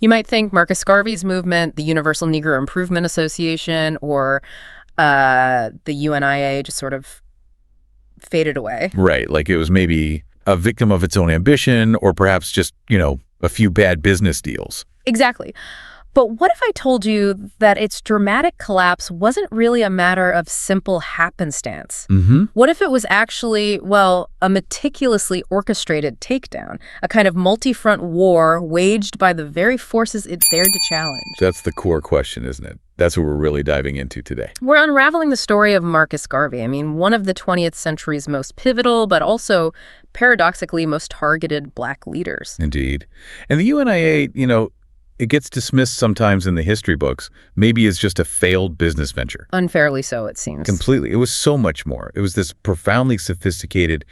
You might think Marcus Garvey's movement, the Universal Negro Improvement Association, or the UNIA just sort of faded away. Right, like it was maybe a victim of its own ambition or perhaps just, a few bad business deals. Exactly. But what if I told you that its dramatic collapse wasn't really a matter of simple happenstance? What if it was actually, well, a meticulously orchestrated takedown, a kind of multi-front war waged by the very forces it dared to challenge? That's the core question, isn't it? That's what we're really diving into today. We're unraveling the story of Marcus Garvey. I mean, one of the 20th century's most pivotal, but also paradoxically most targeted Black leaders. Indeed. And the UNIA, it gets dismissed sometimes in the history books, maybe as just a failed business venture. Unfairly so, it seems. Completely. It was so much more. It was this profoundly sophisticated,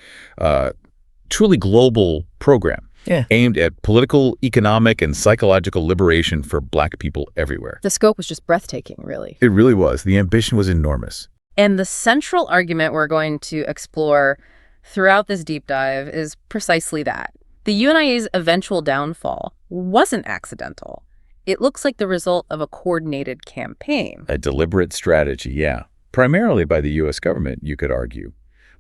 truly global program aimed at political, economic, and psychological liberation for Black people everywhere. The scope was just breathtaking, really. It really was. The ambition was enormous. And the central argument we're going to explore throughout this deep dive is precisely that. The UNIA's eventual downfall wasn't accidental. It looks like the result of a coordinated campaign. A deliberate strategy, yeah. Primarily by the U.S. government, you could argue,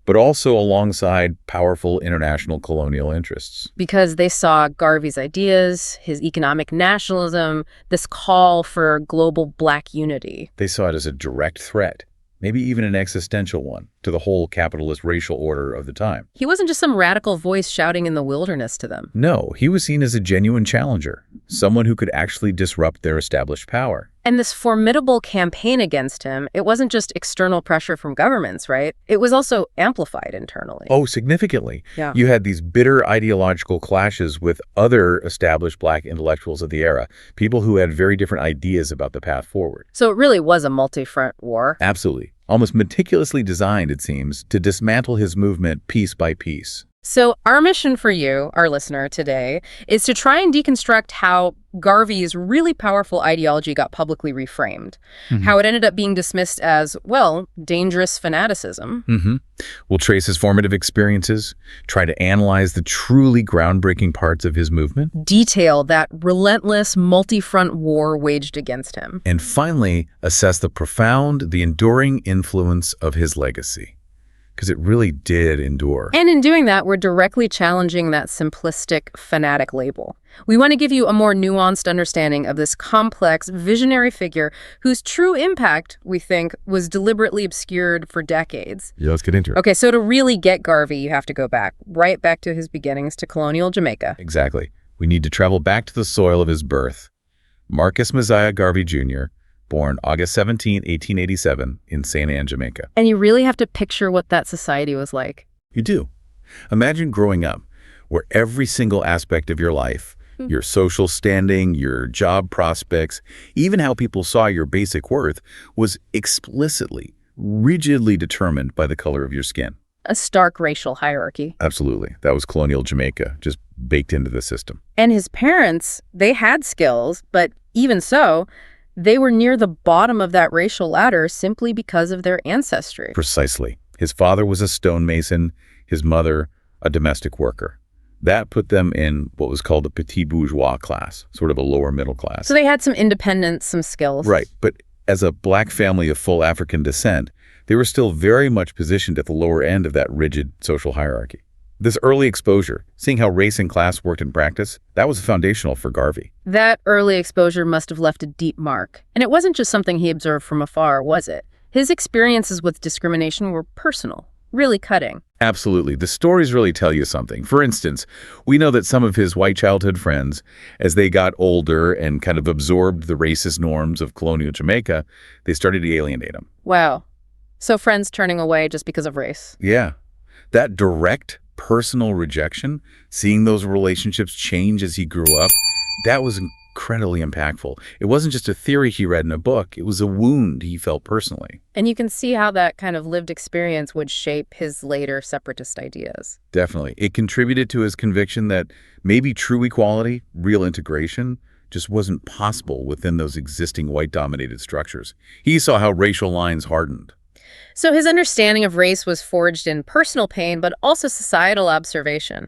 but also alongside powerful international colonial interests. Because they saw Garvey's ideas, his economic nationalism, this call for global Black unity. They saw it as a direct threat, maybe even an existential one, to the whole capitalist racial order of the time. He wasn't just some radical voice shouting in the wilderness to them. No, he was seen as a genuine challenger, someone who could actually disrupt their established power. And this formidable campaign against him, it wasn't just external pressure from governments, right? It was also amplified internally. Oh, significantly. Yeah. You had these bitter ideological clashes with other established Black intellectuals of the era, people who had very different ideas about the path forward. So it really was a multi-front war. Absolutely. Almost meticulously designed, it seems, to dismantle his movement piece by piece. So our mission for you, our listener, today is to try and deconstruct how Garvey's really powerful ideology got publicly reframed, how it ended up being dismissed as, well, dangerous fanaticism. We'll trace his formative experiences, try to analyze the truly groundbreaking parts of his movement, detail that relentless multi-front war waged against him, and finally assess the profound, the enduring influence of his legacy. Because it really did endure. And in doing that, we're directly challenging that simplistic fanatic label. We want to give you a more nuanced understanding of this complex, visionary figure whose true impact, we think, was deliberately obscured for decades. Yeah, let's get into it. Okay, so to really get Garvey, you have to go back, right back to his beginnings, to colonial Jamaica. Exactly. We need to travel back to the soil of his birth. Marcus Messiah Garvey Jr., born August 17, 1887, in St. Anne, Jamaica. And you really have to picture what that society was like. You do. Imagine growing up where every single aspect of your life, your social standing, your job prospects, even how people saw your basic worth, was explicitly, rigidly determined by the color of your skin. A stark racial hierarchy. Absolutely. That was colonial Jamaica, just baked into the system. And his parents, they had skills, but even so, they were near the bottom of that racial ladder simply because of their ancestry. Precisely. His father was a stonemason, his mother a domestic worker. That put them in what was called the petit bourgeois class, sort of a lower middle class. So they had some independence, some skills. Right, but as a Black family of full African descent, they were still very much positioned at the lower end of that rigid social hierarchy. This early exposure, seeing how race and class worked in practice, that was foundational for Garvey. That early exposure must have left a deep mark. And it wasn't just something he observed from afar, was it? His experiences with discrimination were personal, really cutting. Absolutely. The stories really tell you something. For instance, we know that some of his white childhood friends, as they got older and kind of absorbed the racist norms of colonial Jamaica, they started to alienate him. Wow. So friends turning away just because of race. Yeah. That direct personal rejection, seeing those relationships change as he grew up, that was incredibly impactful. It wasn't just a theory he read in a book. It was a wound he felt personally. And you can see how that kind of lived experience would shape his later separatist ideas. Definitely. It contributed to his conviction that maybe true equality, real integration, just wasn't possible within those existing white-dominated structures. He saw how racial lines hardened. So his understanding of race was forged in personal pain, but also societal observation.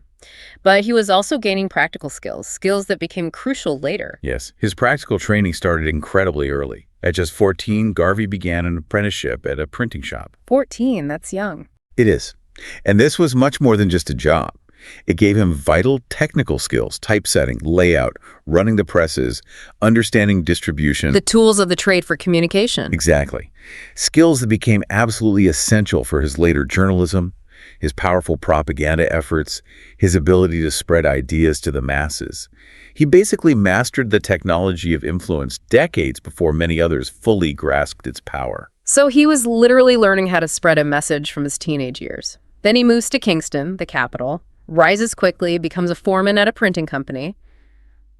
But he was also gaining practical skills that became crucial later. Yes, his practical training started incredibly early. At just 14, Garvey began an apprenticeship at a printing shop. 14, that's young. It is. And this was much more than just a job. It gave him vital technical skills: typesetting, layout, running the presses, understanding distribution. The tools of the trade for communication. Exactly. Skills that became absolutely essential for his later journalism, his powerful propaganda efforts, his ability to spread ideas to the masses. He basically mastered the technology of influence decades before many others fully grasped its power. So he was literally learning how to spread a message from his teenage years. Then he moves to Kingston, the capital, rises quickly, becomes a foreman at a printing company.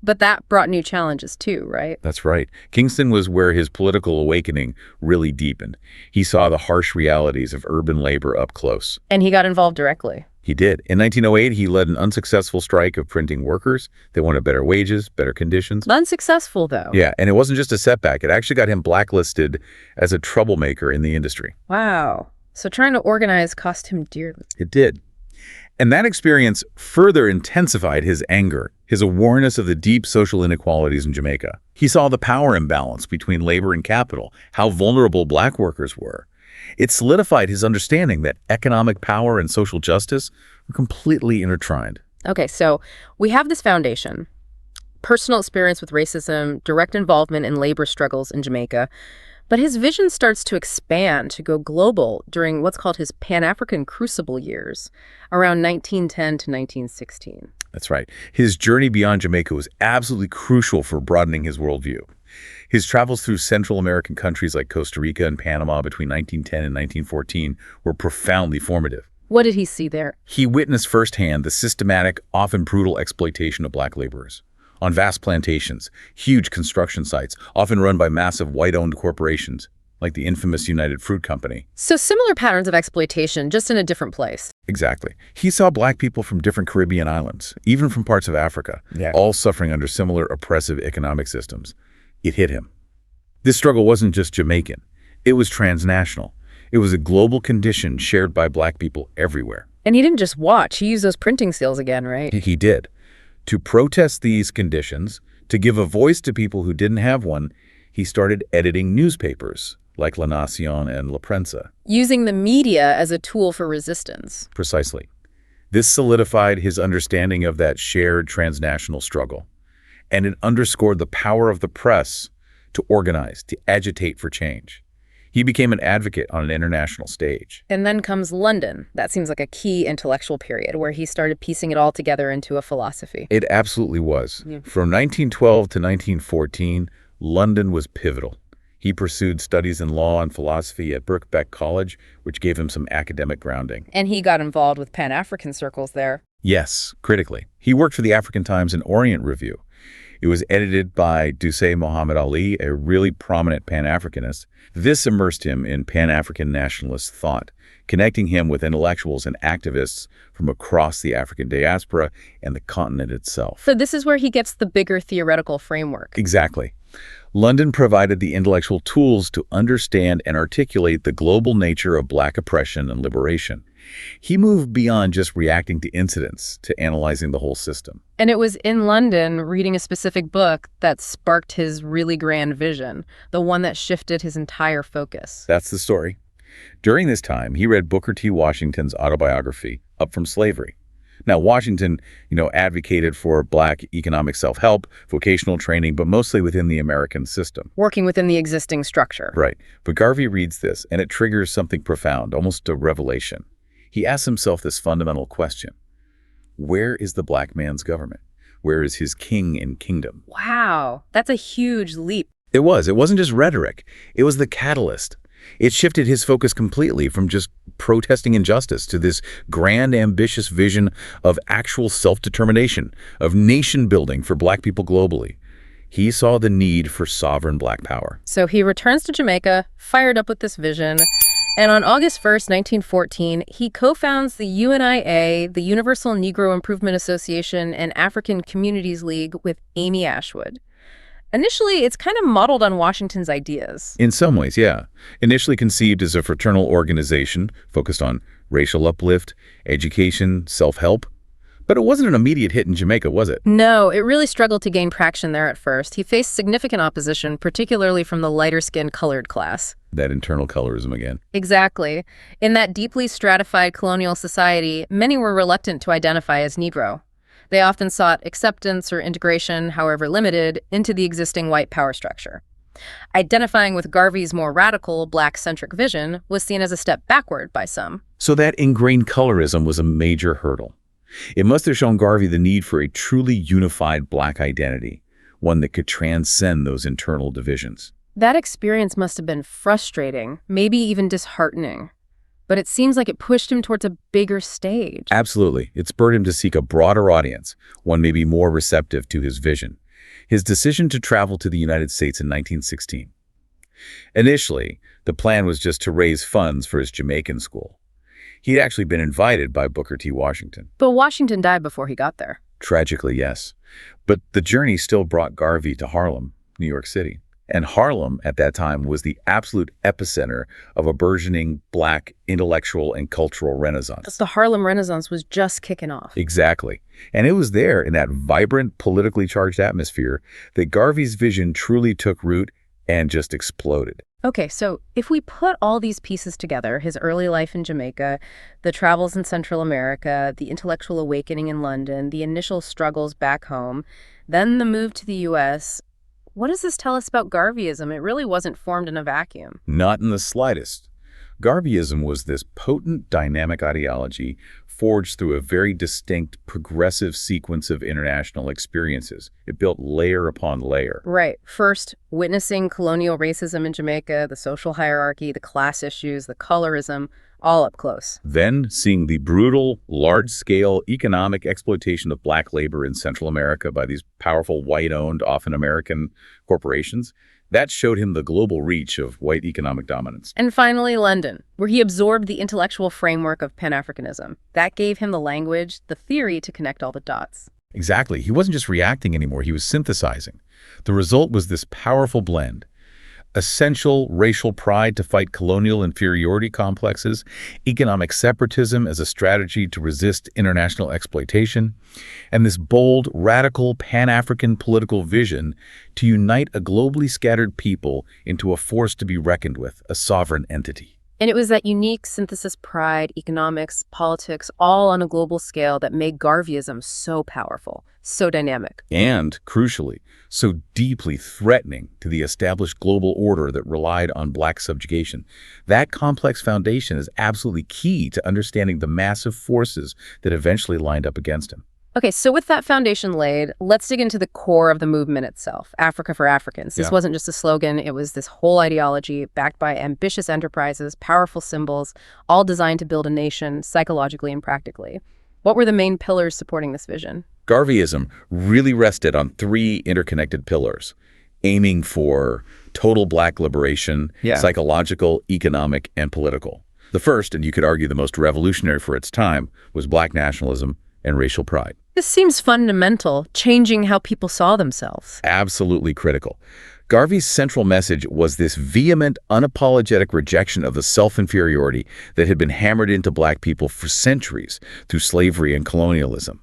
But that brought new challenges too, right? That's right. Kingston was where his political awakening really deepened. He saw the harsh realities of urban labor up close. And he got involved directly. He did. In 1908, he led an unsuccessful strike of printing workers. They wanted better wages, better conditions. Unsuccessful, though. Yeah, and it wasn't just a setback. It actually got him blacklisted as a troublemaker in the industry. Wow. So trying to organize cost him dearly. It did. And that experience further intensified his anger, his awareness of the deep social inequalities in Jamaica. He saw the power imbalance between labor and capital, how vulnerable black workers were. It solidified his understanding that economic power and social justice were completely intertwined. Okay, so we have this foundation: personal experience with racism, direct involvement in labor struggles in Jamaica. But his vision starts to expand, to go global during what's called his Pan-African Crucible years, around 1910 to 1916. That's right. His journey beyond Jamaica was absolutely crucial for broadening his worldview. His travels through Central American countries like Costa Rica and Panama between 1910 and 1914 were profoundly formative. What did he see there? He witnessed firsthand the systematic, often brutal exploitation of black laborers. On vast plantations, huge construction sites, often run by massive white-owned corporations, like the infamous United Fruit Company. So similar patterns of exploitation, just in a different place. Exactly. He saw black people from different Caribbean islands, even from parts of Africa, all suffering under similar oppressive economic systems. It hit him. This struggle wasn't just Jamaican. It was transnational. It was a global condition shared by black people everywhere. And he didn't just watch. He used those printing skills again, right? He did. To protest these conditions, to give a voice to people who didn't have one, he started editing newspapers like La Nación and La Prensa. Using the media as a tool for resistance. Precisely. This solidified his understanding of that shared transnational struggle, and it underscored the power of the press to organize, to agitate for change. He became an advocate on an international stage. And then comes London. That seems like a key intellectual period where he started piecing it all together into a philosophy. It absolutely was. From 1912 to 1914, London was pivotal. He pursued studies in law and philosophy at Birkbeck College, which gave him some academic grounding. And he got involved with Pan-African circles there. Yes, critically. He worked for the African Times and Orient Review. It was edited by Dusé Muhammad Ali, a really prominent Pan-Africanist. This immersed him in Pan-African nationalist thought, connecting him with intellectuals and activists from across the African diaspora and the continent itself. So this is where he gets the bigger theoretical framework. Exactly. London provided the intellectual tools to understand and articulate the global nature of black oppression and liberation. He moved beyond just reacting to incidents to analyzing the whole system. And it was in London, reading a specific book, that sparked his really grand vision, the one that shifted his entire focus. That's the story. During this time, he read Booker T. Washington's autobiography, Up from Slavery. Now, Washington, advocated for black economic self-help, vocational training, but mostly within the American system. Working within the existing structure. Right. But Garvey reads this, and it triggers something profound, almost a revelation. He asks himself this fundamental question: where is the black man's government? Where is his king and kingdom? Wow, that's a huge leap. It was. It wasn't just rhetoric. It was the catalyst. It shifted his focus completely from just protesting injustice to this grand, ambitious vision of actual self-determination, of nation building for black people globally. He saw the need for sovereign black power. So he returns to Jamaica, fired up with this vision. And on August 1st, 1914, he co-founds the UNIA, the Universal Negro Improvement Association, and African Communities League with Amy Ashwood. Initially, it's kind of modeled on Washington's ideas. In some ways, yeah. Initially conceived as a fraternal organization focused on racial uplift, education, self-help. But it wasn't an immediate hit in Jamaica, was it? No, it really struggled to gain traction there at first. He faced significant opposition, particularly from the lighter-skinned colored class. That internal colorism again. Exactly. In that deeply stratified colonial society, many were reluctant to identify as Negro. They often sought acceptance or integration, however limited, into the existing white power structure. Identifying with Garvey's more radical, black-centric vision was seen as a step backward by some. So that ingrained colorism was a major hurdle. It must have shown Garvey the need for a truly unified black identity, one that could transcend those internal divisions. That experience must have been frustrating, maybe even disheartening. But it seems like it pushed him towards a bigger stage. Absolutely. It spurred him to seek a broader audience, one maybe more receptive to his vision. His decision to travel to the United States in 1916. Initially, the plan was just to raise funds for his Jamaican school. He'd actually been invited by Booker T. Washington. But Washington died before he got there. Tragically, yes. But the journey still brought Garvey to Harlem, New York City. And Harlem, at that time, was the absolute epicenter of a burgeoning black intellectual and cultural renaissance. The Harlem Renaissance was just kicking off. Exactly. And it was there, in that vibrant, politically charged atmosphere, that Garvey's vision truly took root and just exploded. Okay, so if we put all these pieces together, his early life in Jamaica, the travels in Central America, the intellectual awakening in London, the initial struggles back home, then the move to the U.S., what does this tell us about Garveyism? It really wasn't formed in a vacuum. Not in the slightest. Garveyism was this potent, dynamic ideology forged through a very distinct, progressive sequence of international experiences. It built layer upon layer. Right. First, witnessing colonial racism in Jamaica, the social hierarchy, the class issues, the colorism, all up close. Then, seeing the brutal, large-scale economic exploitation of black labor in Central America by these powerful white-owned, often American corporations, that showed him the global reach of white economic dominance. And finally, London, where he absorbed the intellectual framework of Pan-Africanism. That gave him the language, the theory to connect all the dots. Exactly. He wasn't just reacting anymore, he was synthesizing. The result was this powerful blend. Essential racial pride to fight colonial inferiority complexes, economic separatism as a strategy to resist international exploitation, and this bold, radical, Pan-African political vision to unite a globally scattered people into a force to be reckoned with, a sovereign entity. And it was that unique synthesis pride, economics, politics, all on a global scale that made Garveyism so powerful, so dynamic. And, crucially, so deeply threatening to the established global order that relied on black subjugation. That complex foundation is absolutely key to understanding the massive forces that eventually lined up against him. Okay, so with that foundation laid, let's dig into the core of the movement itself, Africa for Africans. This wasn't just a slogan, it was this whole ideology backed by ambitious enterprises, powerful symbols, all designed to build a nation psychologically and practically. What were the main pillars supporting this vision? Garveyism really rested on three interconnected pillars, aiming for total black liberation, psychological, economic, and political. The first, and you could argue the most revolutionary for its time, was black nationalism and racial pride. This seems fundamental, changing how people saw themselves. Absolutely critical. Garvey's central message was this vehement, unapologetic rejection of the self-inferiority that had been hammered into black people for centuries through slavery and colonialism.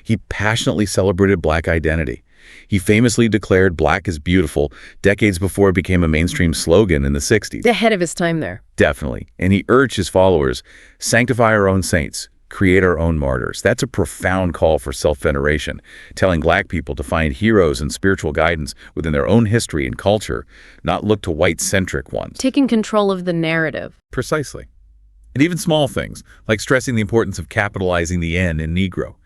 He passionately celebrated black identity. He famously declared black is beautiful decades before it became a mainstream slogan in the 60s. Ahead of his time there. Definitely. And he urged his followers, sanctify our own saints, create our own martyrs. That's a profound call for self-veneration, telling black people to find heroes and spiritual guidance within their own history and culture, not look to white-centric ones. Taking control of the narrative. Precisely. And even small things, like stressing the importance of capitalizing the N in Negro.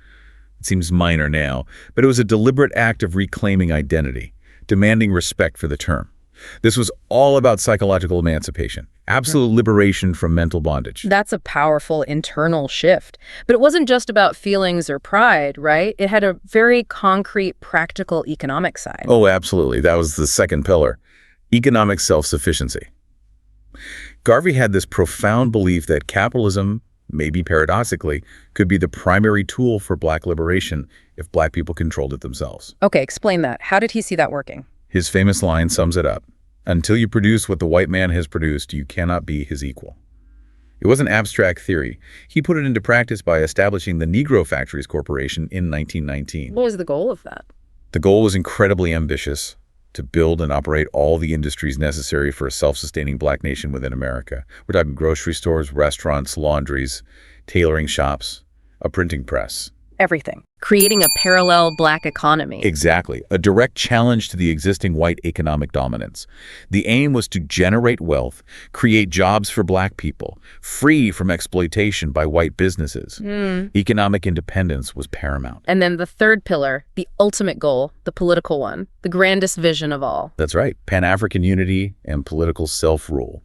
It seems minor now, but it was a deliberate act of reclaiming identity, demanding respect for the term. This was all about psychological emancipation, absolute liberation from mental bondage. That's a powerful internal shift. But it wasn't just about feelings or pride, right? It had a very concrete, practical economic side. Oh, absolutely. That was the second pillar, economic self-sufficiency. Garvey had this profound belief that capitalism, maybe paradoxically, could be the primary tool for black liberation if black people controlled it themselves. Okay, explain that. How did he see that working? His famous line sums it up. Until you produce what the white man has produced, you cannot be his equal. It wasn't abstract theory. He put it into practice by establishing the Negro Factories Corporation in 1919. What was the goal of that? The goal was incredibly ambitious: to build and operate all the industries necessary for a self-sustaining black nation within America. We're talking grocery stores, restaurants, laundries, tailoring shops, a printing press. Everything. Creating a parallel black economy. Exactly. A direct challenge to the existing white economic dominance. The aim was to generate wealth, create jobs for black people, free from exploitation by white businesses. Economic independence was paramount. And then the third pillar, the ultimate goal, the political one, the grandest vision of all. That's right. Pan-African unity and political self-rule.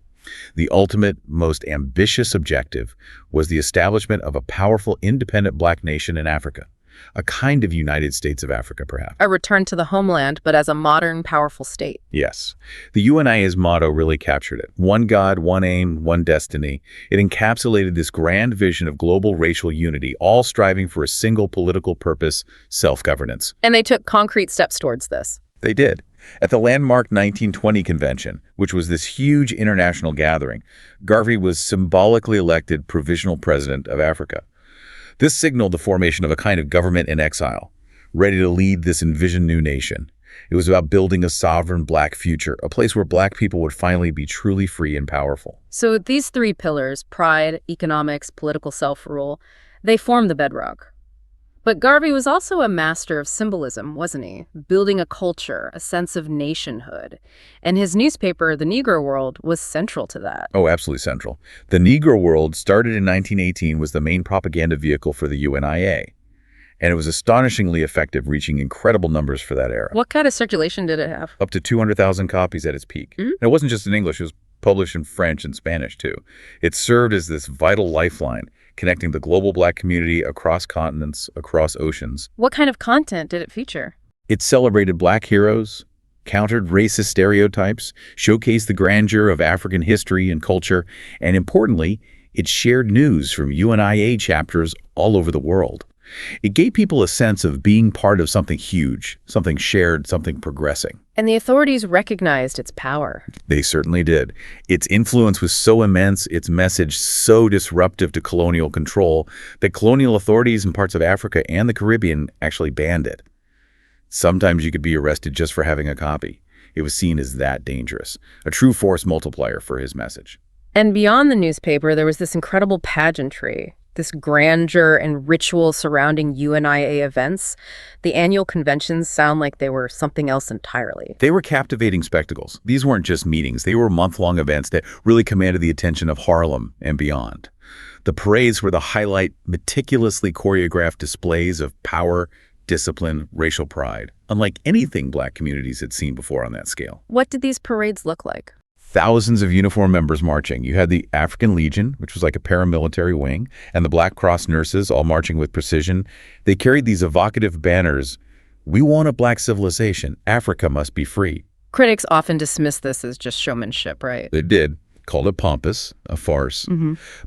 The ultimate, most ambitious objective was the establishment of a powerful, independent black nation in Africa. A kind of United States of Africa, perhaps. A return to the homeland, but as a modern, powerful state. Yes. The UNIA's motto really captured it. One God, one aim, one destiny. It encapsulated this grand vision of global racial unity, all striving for a single political purpose: self-governance. And they took concrete steps towards this. They did. At the landmark 1920 convention, which was this huge international gathering, Garvey was symbolically elected provisional president of Africa. This signaled the formation of a kind of government in exile, ready to lead this envisioned new nation. It was about building a sovereign black future, a place where black people would finally be truly free and powerful. So these three pillars, pride, economics, political self-rule, they form the bedrock. But Garvey was also a master of symbolism, wasn't he? Building a culture, a sense of nationhood. And his newspaper, The Negro World, was central to that. Oh, absolutely central. The Negro World, started in 1918, was the main propaganda vehicle for the UNIA. And it was astonishingly effective, reaching incredible numbers for that era. What kind of circulation did it have? Up to 200,000 copies at its peak. And it wasn't just in English, it was published in French and Spanish, too. It served as this vital lifeline, connecting the global black community across continents, across oceans. What kind of content did it feature? It celebrated black heroes, countered racist stereotypes, showcased the grandeur of African history and culture, and importantly, it shared news from UNIA chapters all over the world. It gave people a sense of being part of something huge, something shared, something progressing. And the authorities recognized its power. They certainly did. Its influence was so immense, its message so disruptive to colonial control, that colonial authorities in parts of Africa and the Caribbean actually banned it. Sometimes you could be arrested just for having a copy. It was seen as that dangerous, a true force multiplier for his message. And beyond the newspaper, there was this incredible pageantry, this grandeur and ritual surrounding UNIA events. The annual conventions sound like they were something else entirely. They were captivating spectacles. These weren't just meetings. They were month-long events that really commanded the attention of Harlem and beyond. The parades were the highlight, meticulously choreographed displays of power, discipline, racial pride, unlike anything black communities had seen before on that scale. What did these parades look like? Thousands of uniformed members marching. You had the African Legion, which was like a paramilitary wing, and the Black Cross nurses, all marching with precision. They carried these evocative banners: "We want a black civilization. Africa must be free." Critics often dismiss this as just showmanship, right? They did. Called it pompous, a farce.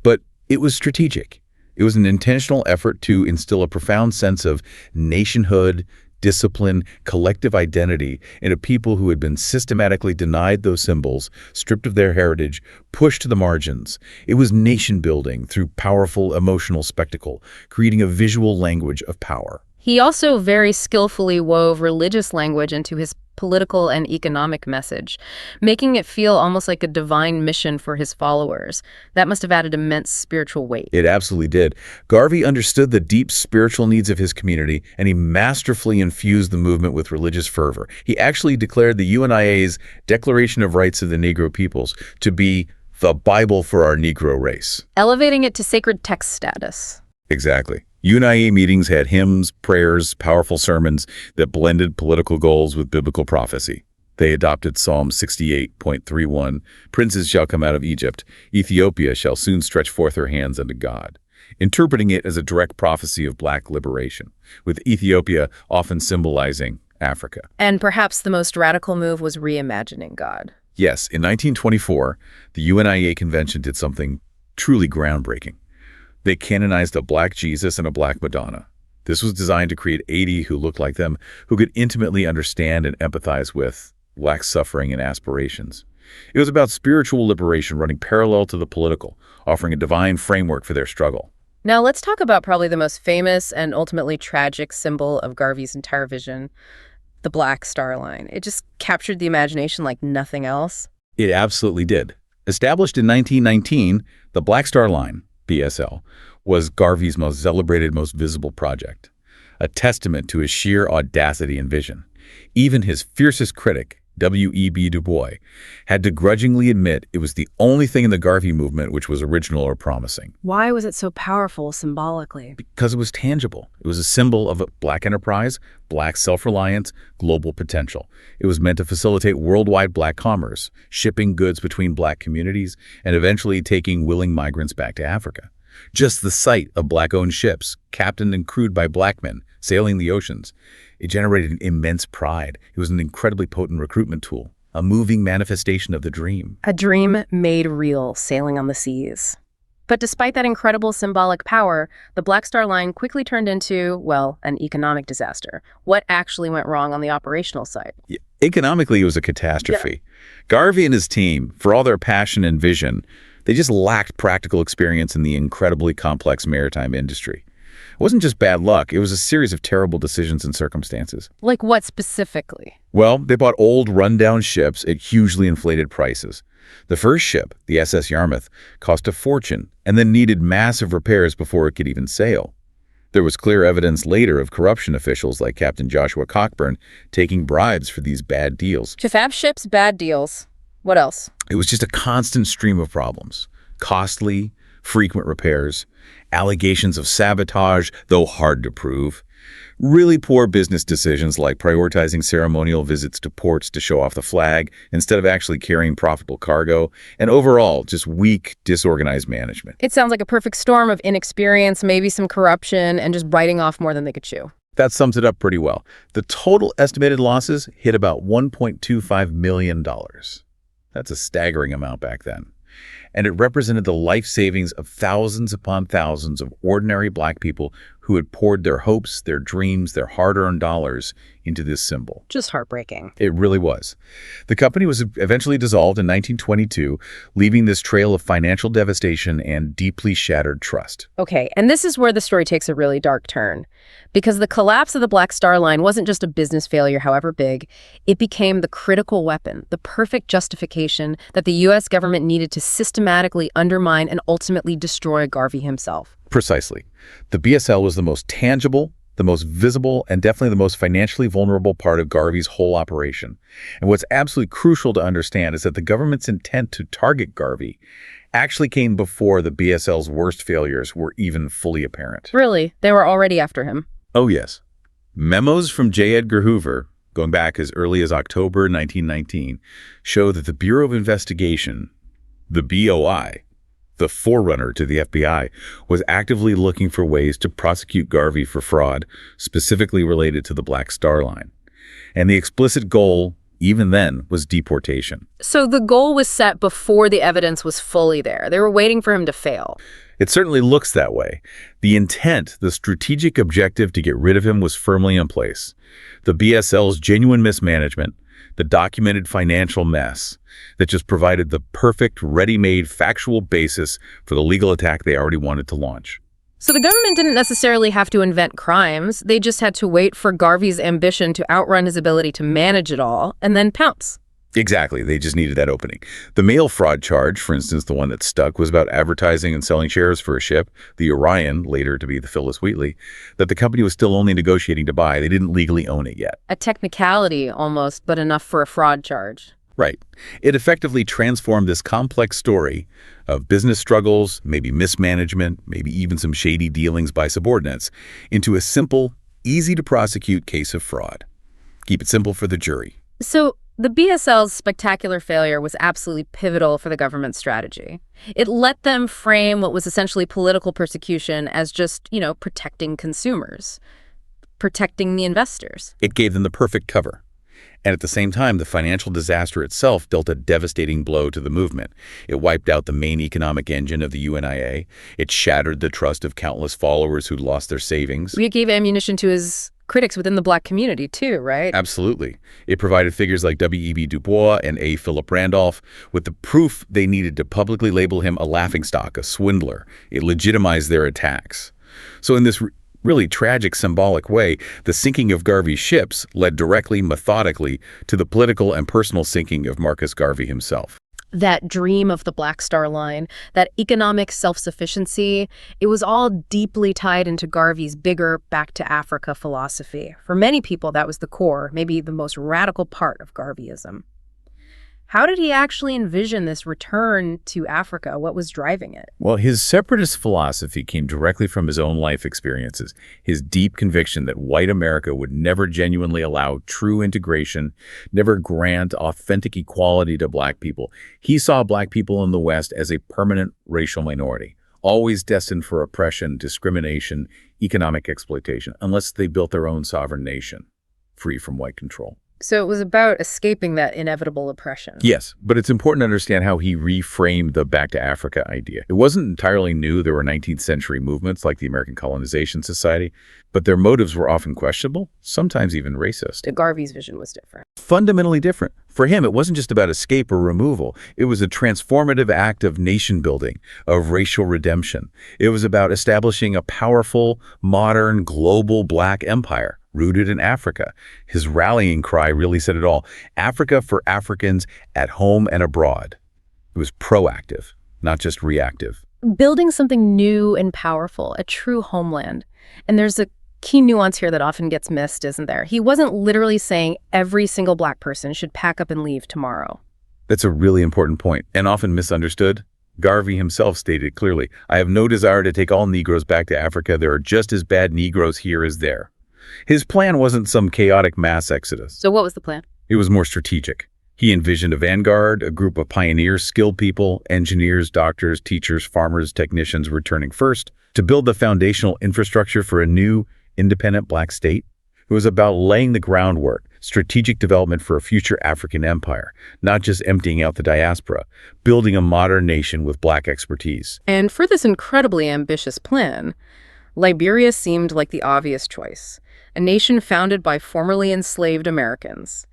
But it was strategic. It was an intentional effort to instill a profound sense of nationhood, discipline, collective identity into people who had been systematically denied those symbols, stripped of their heritage, pushed to the margins. It was nation building through powerful emotional spectacle, creating a visual language of power. He also very skillfully wove religious language into his political and economic message, making it feel almost like a divine mission for his followers. That must have added immense spiritual weight. It absolutely did. Garvey understood the deep spiritual needs of his community, and he masterfully infused the movement with religious fervor. He actually declared the UNIA's Declaration of Rights of the Negro Peoples to be the Bible for our Negro race. Elevating it to sacred text status. Exactly. UNIA meetings had hymns, prayers, powerful sermons that blended political goals with biblical prophecy. They adopted Psalm 68.31, "Princes shall come out of Egypt. Ethiopia shall soon stretch forth her hands unto God," interpreting it as a direct prophecy of black liberation, with Ethiopia often symbolizing Africa. And perhaps the most radical move was reimagining God. Yes, in 1924, the UNIA convention did something truly groundbreaking. They canonized a black Jesus and a black Madonna. This was designed to create 80 who looked like them, who could intimately understand and empathize with black suffering and aspirations. It was about spiritual liberation running parallel to the political, offering a divine framework for their struggle. Now let's talk about probably the most famous and ultimately tragic symbol of Garvey's entire vision, the Black Star Line. It just captured the imagination like nothing else. It absolutely did. Established in 1919, the Black Star Line, BSL, was Garvey's most celebrated, most visible project, a testament to his sheer audacity and vision. Even his fiercest critic, W.e.b. Du Bois, had to grudgingly admit it was the only thing in the Garvey movement which was original or promising. Why was it so powerful symbolically? Because it was tangible. It was a symbol of a Black enterprise, Black self-reliance, global potential. It was meant to facilitate worldwide Black commerce, shipping goods between Black communities, and eventually taking willing migrants back to Africa. Just the sight of Black-owned ships, captained and crewed by Black men, sailing the oceans, it generated an immense pride. It was an incredibly potent recruitment tool, a moving manifestation of the dream. A dream made real, sailing on the seas. But despite that incredible symbolic power, the Black Star Line quickly turned into, well, an economic disaster. What actually went wrong on the operational side? Yeah, economically, it was a catastrophe. Garvey and his team, for all their passion and vision, they just lacked practical experience in the incredibly complex maritime industry. It wasn't just bad luck, it was a series of terrible decisions and circumstances. Like what specifically? Well, they bought old, rundown ships at hugely inflated prices. The first ship, the SS Yarmouth, cost a fortune and then needed massive repairs before it could even sail. There was clear evidence later of corruption officials like Captain Joshua Cockburn taking bribes for these bad deals. Fab ships, bad deals. What else? It was just a constant stream of problems. Costly, frequent repairs, allegations of sabotage, though hard to prove, really poor business decisions like prioritizing ceremonial visits to ports to show off the flag instead of actually carrying profitable cargo, and overall, just weak, disorganized management. It sounds like a perfect storm of inexperience, maybe some corruption, and just biting off more than they could chew. That sums it up pretty well. The total estimated losses hit about $1.25 million. That's a staggering amount back then. And it represented the life savings of thousands upon thousands of ordinary Black people who had poured their hopes, their dreams, their hard-earned dollars into this symbol. Just heartbreaking. It really was. The company was eventually dissolved in 1922, leaving this trail of financial devastation and deeply shattered trust. Okay, and this is where the story takes a really dark turn. Because the collapse of the Black Star Line wasn't just a business failure, however big. It became the critical weapon, the perfect justification that the U.S. government needed to systematically undermine and ultimately destroy Garvey himself. Precisely. The BSL was the most tangible, the most visible, and definitely the most financially vulnerable part of Garvey's whole operation. And what's absolutely crucial to understand is that the government's intent to target Garvey actually came before the BSL's worst failures were even fully apparent. Really? They were already after him? Oh, yes. Memos from J. Edgar Hoover, going back as early as October 1919, show that the Bureau of Investigation, the BOI, the forerunner to the FBI, was actively looking for ways to prosecute Garvey for fraud, specifically related to the Black Star Line. And the explicit goal, even then, was deportation. So the goal was set before the evidence was fully there. They were waiting for him to fail. It certainly looks that way. The intent, the strategic objective to get rid of him was firmly in place. The BSL's genuine mismanagement, the documented financial mess that just provided the perfect, ready-made, factual basis for the legal attack they already wanted to launch. So the government didn't necessarily have to invent crimes. They just had to wait for Garvey's ambition to outrun his ability to manage it all and then pounce. Exactly. They just needed that opening. The mail fraud charge, for instance, the one that stuck, was about advertising and selling shares for a ship, the Orion, later to be the Phyllis Wheatley, that the company was still only negotiating to buy. They didn't legally own it yet. A technicality almost, but enough for a fraud charge. Right. It effectively transformed this complex story of business struggles, maybe mismanagement, maybe even some shady dealings by subordinates, into a simple, easy-to-prosecute case of fraud. Keep it simple for the jury. So the BSL's spectacular failure was absolutely pivotal for the government's strategy. It let them frame what was essentially political persecution as just, protecting consumers, protecting the investors. It gave them the perfect cover. And at the same time, the financial disaster itself dealt a devastating blow to the movement. It wiped out the main economic engine of the UNIA. It shattered the trust of countless followers who'd lost their savings. It gave ammunition to his critics within the Black community too, right? Absolutely. It provided figures like W.e.b. Du Bois and A. Philip Randolph with the proof they needed to publicly label him a laughingstock, a swindler. It legitimized their attacks. So in this really tragic, symbolic way, the sinking of Garvey's ships led directly, methodically, to the political and personal sinking of Marcus Garvey himself. That dream of the Black Star Line, that economic self-sufficiency, it was all deeply tied into Garvey's bigger back to Africa philosophy. For many people, that was the core, maybe the most radical part of Garveyism. How did he actually envision this return to Africa? What was driving it? Well, his separatist philosophy came directly from his own life experiences, his deep conviction that white America would never genuinely allow true integration, never grant authentic equality to Black people. He saw Black people in the West as a permanent racial minority, always destined for oppression, discrimination, economic exploitation, unless they built their own sovereign nation, free from white control. So it was about escaping that inevitable oppression. Yes, but it's important to understand how he reframed the Back to Africa idea. It wasn't entirely new. There were 19th century movements like the American Colonization Society, but their motives were often questionable, sometimes even racist. Garvey's vision was different. Fundamentally different. For him, it wasn't just about escape or removal. It was a transformative act of nation building, of racial redemption. It was about establishing a powerful, modern, global Black empire rooted in Africa. His rallying cry really said it all. Africa for Africans at home and abroad. It was proactive, not just reactive. Building something new and powerful, a true homeland. And there's a key nuance here that often gets missed, isn't there? He wasn't literally saying every single Black person should pack up and leave tomorrow. That's a really important point, and often misunderstood. Garvey himself stated clearly, "I have no desire to take all Negroes back to Africa. There are just as bad Negroes here as there." His plan wasn't some chaotic mass exodus. So what was the plan? It was more strategic. He envisioned a vanguard, a group of pioneers, skilled people, engineers, doctors, teachers, farmers, technicians returning first to build the foundational infrastructure for a new, independent Black state. It was about laying the groundwork, strategic development for a future African empire, not just emptying out the diaspora, building a modern nation with Black expertise. And for this incredibly ambitious plan, Liberia seemed like the obvious choice. A nation founded by formerly enslaved Americans.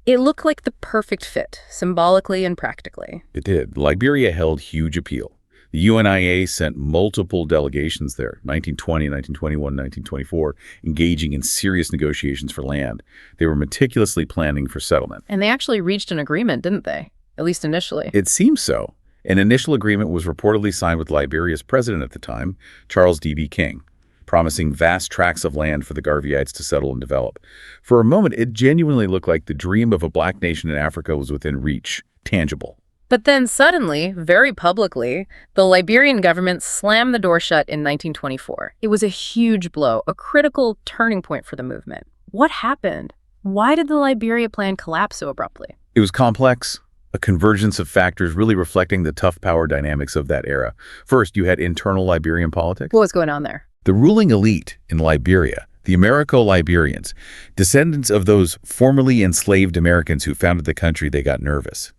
It looked like the perfect fit, symbolically and practically. It did. Liberia held huge appeal. The UNIA sent multiple delegations there, 1920, 1921, 1924, engaging in serious negotiations for land. They were meticulously planning for settlement. And they actually reached an agreement, didn't they? At least initially. It seems so. An initial agreement was reportedly signed with Liberia's president at the time, Charles D.B. King, promising vast tracts of land for the Garveyites to settle and develop. For a moment, it genuinely looked like the dream of a Black nation in Africa was within reach, tangible. But then suddenly, very publicly, the Liberian government slammed the door shut in 1924. It was a huge blow, a critical turning point for the movement. What happened? Why did the Liberia plan collapse so abruptly? It was complex, a convergence of factors really reflecting the tough power dynamics of that era. First, you had internal Liberian politics. What was going on there? The ruling elite in Liberia, the Americo-Liberians, descendants of those formerly enslaved Americans who founded the country, they got nervous.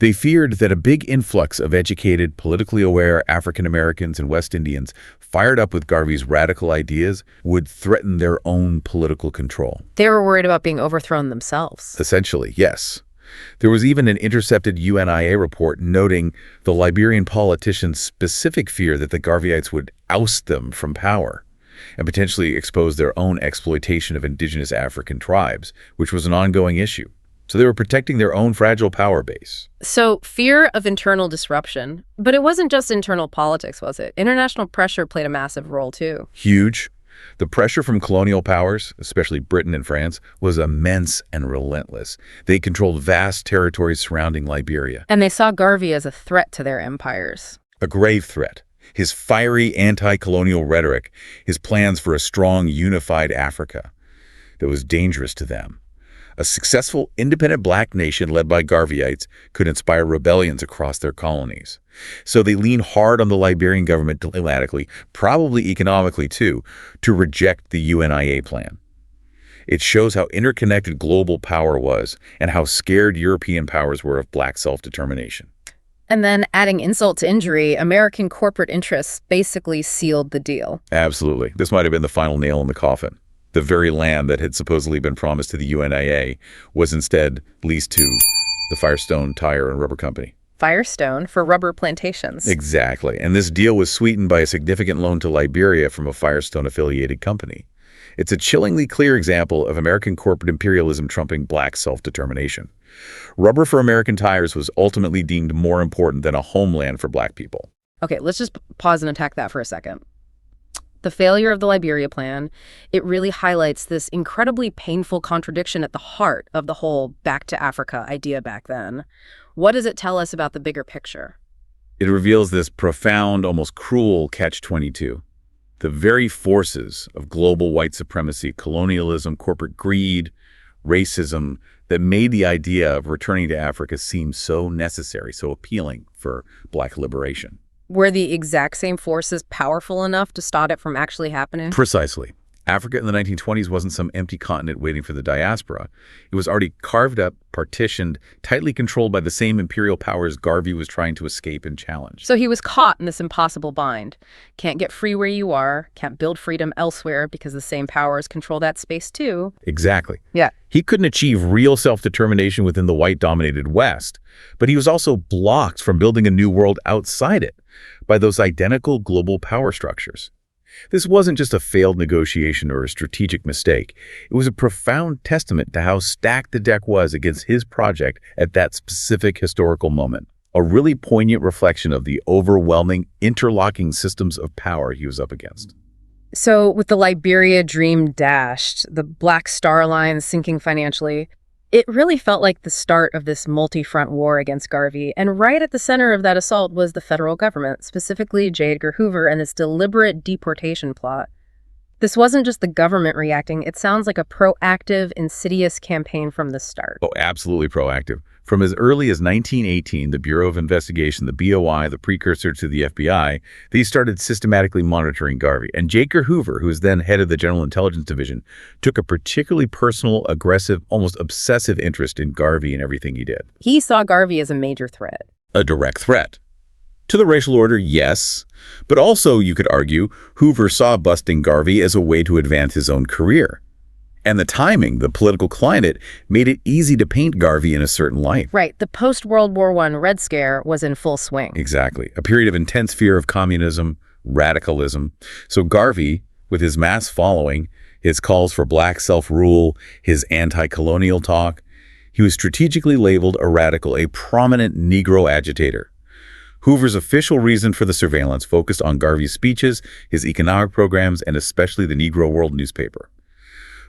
They feared that a big influx of educated, politically aware African Americans and West Indians, fired up with Garvey's radical ideas, would threaten their own political control. They were worried about being overthrown themselves. Essentially, yes. There was even an intercepted UNIA report noting the Liberian politicians' specific fear that the Garveyites would oust them from power and potentially expose their own exploitation of indigenous African tribes, which was an ongoing issue. So they were protecting their own fragile power base. So fear of internal disruption. But it wasn't just internal politics, was it? International pressure played a massive role, too. Huge. The pressure from colonial powers, especially Britain and France, was immense and relentless. They controlled vast territories surrounding Liberia. And they saw Garvey as a threat to their empires. A grave threat. His fiery anti-colonial rhetoric, his plans for a strong, unified Africa that was dangerous to them. A successful, independent Black nation led by Garveyites could inspire rebellions across their colonies. So they leaned hard on the Liberian government diplomatically, probably economically too, to reject the UNIA plan. It shows how interconnected global power was and how scared European powers were of Black self-determination. And then, adding insult to injury, American corporate interests basically sealed the deal. Absolutely. This might have been the final nail in the coffin. The very land that had supposedly been promised to the UNIA was instead leased to the Firestone Tire and Rubber Company. Firestone for rubber plantations. Exactly. And this deal was sweetened by a significant loan to Liberia from a Firestone-affiliated company. It's a chillingly clear example of American corporate imperialism trumping black self-determination. Rubber for American tires was ultimately deemed more important than a homeland for black people. Okay, let's just pause and attack that for a second. The failure of the Liberia Plan, it really highlights this incredibly painful contradiction at the heart of the whole back to Africa idea back then. What does it tell us about the bigger picture? It reveals this profound, almost cruel catch-22. The very forces of global white supremacy, colonialism, corporate greed, racism that made the idea of returning to Africa seem so necessary, so appealing for black liberation. Were the exact same forces powerful enough to stop it from actually happening? Precisely. Africa in the 1920s wasn't some empty continent waiting for the diaspora. It was already carved up, partitioned, tightly controlled by the same imperial powers Garvey was trying to escape and challenge. So he was caught in this impossible bind. Can't get free where you are, can't build freedom elsewhere because the same powers control that space too. Exactly. Yeah. He couldn't achieve real self-determination within the white-dominated West, but he was also blocked from building a new world outside it by those identical global power structures. This wasn't just a failed negotiation or a strategic mistake. It was a profound testament to how stacked the deck was against his project at that specific historical moment. A really poignant reflection of the overwhelming, interlocking systems of power he was up against. So with the Liberia dream dashed, the Black Star Line sinking financially, it really felt like the start of this multi-front war against Garvey, and right at the center of that assault was the federal government, specifically J. Edgar Hoover and this deliberate deportation plot. This wasn't just the government reacting, it sounds like a proactive, insidious campaign from the start. Oh, absolutely proactive. From as early as 1918, the Bureau of Investigation, the BOI, the precursor to the FBI, they started systematically monitoring Garvey. And J. Edgar Hoover, who was then head of the General Intelligence Division, took a particularly personal, aggressive, almost obsessive interest in Garvey and everything he did. He saw Garvey as a major threat. A direct threat. To the racial order, yes. But also, you could argue, Hoover saw busting Garvey as a way to advance his own career. And the timing, the political climate, made it easy to paint Garvey in a certain light. Right. The post-World War I Red Scare was in full swing. Exactly. A period of intense fear of communism, radicalism. So Garvey, with his mass following, his calls for black self-rule, his anti-colonial talk, he was strategically labeled a radical, a prominent Negro agitator. Hoover's official reason for the surveillance focused on Garvey's speeches, his economic programs, and especially the Negro World newspaper.